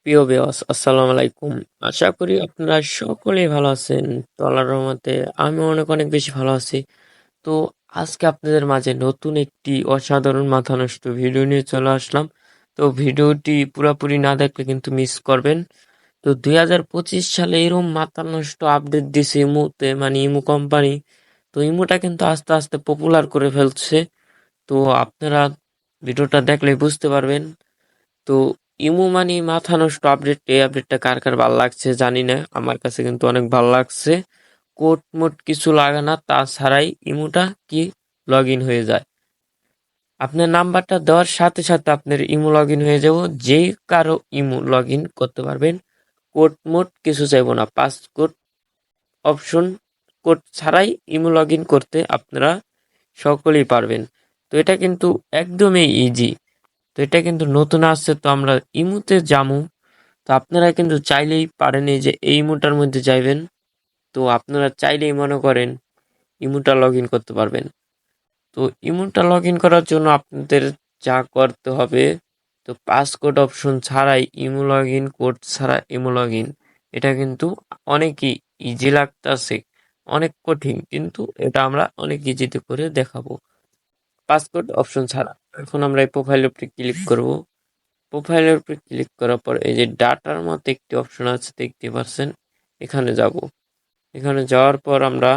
প্রিয় ভিউয়ার্স, আসসালামু আলাইকুম। আশা করি আপনারা সকলেই ভালো আছেন। তো আল্লাহর রহমতে আমি অনেক অনেক বেশি ভালো আছি। তো আজকে আপনাদের মাঝে নতুন একটি অসাধারণ মাথা নষ্ট ভিডিও নিয়ে চলে আসলাম। তো ভিডিওটি পুরোপুরি না দেখলে কিন্তু মিস করবেন। তো 2025 সালে এরকম মাথা নষ্ট আপডেট দিছে ইমুতে, মানে ইমু কোম্পানি। তো ইমুটা কিন্তু আস্তে আস্তে পপুলার করে ফেলছে। তো আপনারা ভিডিওটা দেখলে বুঝতে পারবেন। তো ইমু মানি মাথা নষ্ট আপডেট, এই আপডেটটা কার কার ভালো লাগছে জানি না, আমার কাছে কিন্তু অনেক ভালো লাগছে। কোড মোড কিছু লাগে না, তাছাড়াই ইমুটা কি লগ ইন হয়ে যায়। আপনার নাম্বারটা দেওয়ার সাথে সাথে আপনার ইমু লগ ইন হয়ে যাব, যে কারো ইমু লগ ইন করতে পারবেন। কোড মোড কিছু চাইবো না, পাস কোড অপশন, কোড ছাড়াই ইমু লগ ইন করতে আপনারা সকলেই পারবেন। তো এটা কিন্তু একদমই ইজি। তো এটা কিন্তু নতুন আসছে, তো আমরা ইমুতে যামু। তো আপনারা কিন্তু চাইলেই পারেন এই যে এই ইমোটার মধ্যে যাইবেন। তো আপনারা চাইলেই মনে করেন ইমোটা লগ ইন করতে পারবেন। তো ইমোটা লগ ইন করার জন্য আপনাদের যা করতে হবে, তো পাসকোড অপশন ছাড়াই ইমো লগ ইন, কোড ছাড়া ইমো লগ ইন, এটা কিন্তু অনেকই ইজি লাগতেছে, অনেক কঠিন, কিন্তু এটা আমরা অনেক ইজিতে করে দেখাবো পাসকোড অপশন ছাড়া। এখন আমরা এই প্রোফাইলের উপরে ক্লিক করব। প্রোফাইলের উপরে ক্লিক করার পর এই যে ডাটার মতো একটি অপশন আছে, দেখতে পাচ্ছেন, এখানে যাব। এখানে যাওয়ার পর আমরা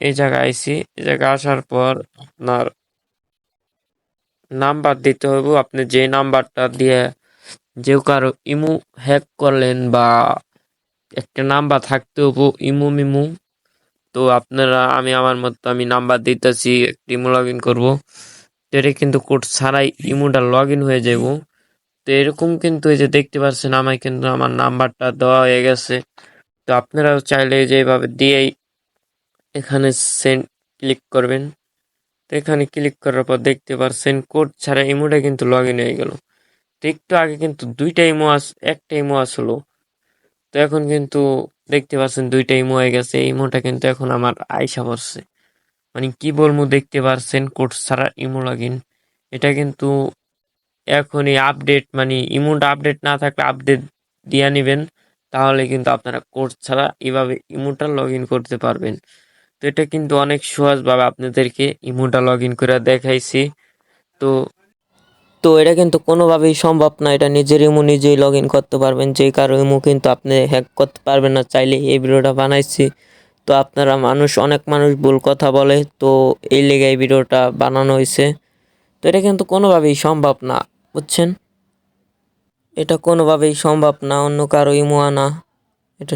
এই জায়গায় আইছি। এই জায়গায় আসার পর আপনার নাম্বার দিতে হবে। আপনি যে নাম্বারটা দিয়ে যে কারো ইমু হ্যাক করলেন, বা একটা নাম্বার থাকতে হবে ইমু মিমু। তো আপনারা, আমি আমার মতো আমি নাম্বার দিতেছি, একটা ইমু লগ ইন করবো। তো এটা কিন্তু কোড ছাড়াই ইমুটা লগ ইন হয়ে যাব। তো এরকম কিন্তু এই যে দেখতে পাচ্ছেন, আমার কিন্তু আমার নাম্বারটা দেওয়া হয়ে গেছে। তো আপনারাও চাইলে যেভাবে দিয়েই এখানে সেন্ড ক্লিক করবেন। তো এখানে ক্লিক করার পর দেখতে পাচ্ছেন কোড ছাড়া ইমোটা কিন্তু লগ ইন হয়ে গেল। তো একটু আগে কিন্তু দুইটা ইমো একটা ইমো আসলো। তো এখন কিন্তু দেখতে পাচ্ছেন দুইটা ইমো হয়ে গেছে। এই ইমোটা কিন্তু এখন আমার আইসা পড়ছে। মানে কি বলবো, দেখতে পাচ্ছেন কোড ছাড়া ইমো লগ ইন। এটা কিন্তু এখনই আপডেট, মানে ইমোটা আপডেট না থাকলে আপডেট দিয়ে নিবেন, তাহলে কিন্তু আপনারা কোড ছাড়া এভাবে ইমোটা লগ ইন করতে পারবেন। তো এটা কিন্তু অনেক সহজভাবে আপনাদেরকে ইমোটা লগ ইন করে দেখাইছি। তো তো এটা কিন্তু কোনোভাবেই সম্ভব না, এটা নিজের ইমো নিজেই লগ ইন করতে পারবেন, যে কারো ইমো কিন্তু আপনি হ্যাক করতে পারবেন না চাইলে। এই ভিডিওটা বানাইছি। তো আপনারা অনেক মানুষ ভুল কথা বলে, তো এই লেগে এই ভিডিওটা বানানো হয়েছে। তো এটা কিন্তু কোনোভাবেই সম্ভব না, বুঝছেন? এটা কোনোভাবেই সম্ভব না অন্য কারো ইমো আনা। এটা